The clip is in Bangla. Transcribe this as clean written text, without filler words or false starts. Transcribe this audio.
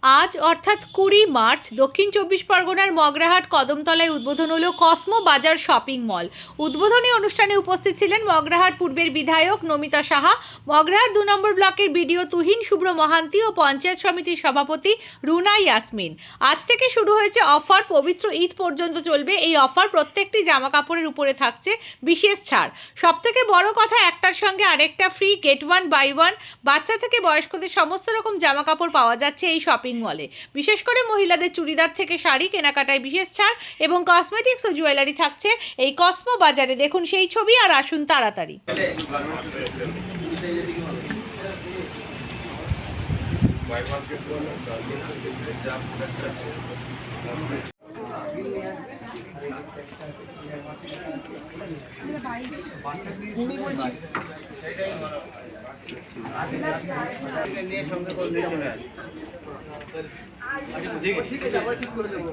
আজ অর্থাৎ 20 মার্চ দক্ষিণ চব্বিশ পরগনার মগরাহাট কদমতলায় উদ্বোধন হলো কসমো বাজার শপিং মল। উদ্বোধনী অনুষ্ঠানে উপস্থিত ছিলেন মগরাহাট পূর্বের বিধায়ক নমিতা সাহা, মগরাহাট 2 নম্বর ব্লকের বিডিও তুহিন শুভ্র মহান্তি ও পঞ্চায়েত সমিতির সভাপতি রুনা ইয়াসমিন। আজ থেকে শুরু হয়েছে অফার, পবিত্র ঈদ পর্যন্ত চলবে এই অফার। প্রত্যেকটি জামা কাপড়ের উপরে থাকছে বিশেষ ছাড়। সবথেকে বড় কথা, একটার সঙ্গে আরেকটা free, get one buy one. বাচ্চা থেকে বয়স্কদের সমস্ত রকম জামা কাপড় পাওয়া যাচ্ছে এই শপিং মলে। বিশেষ করে মহিলাদের চুড়িদার থেকে শাড়ি কেনাকাটায় বিশেষ ছাড় এবং কসমেটিক্স ও জুয়েলারি থাকছে এই কসমো বাজারে। দেখুন সেই ছবি আর আসুন তাড়াতাড়ি। ঠিক আছে, আবার ঠিক করে দেবো।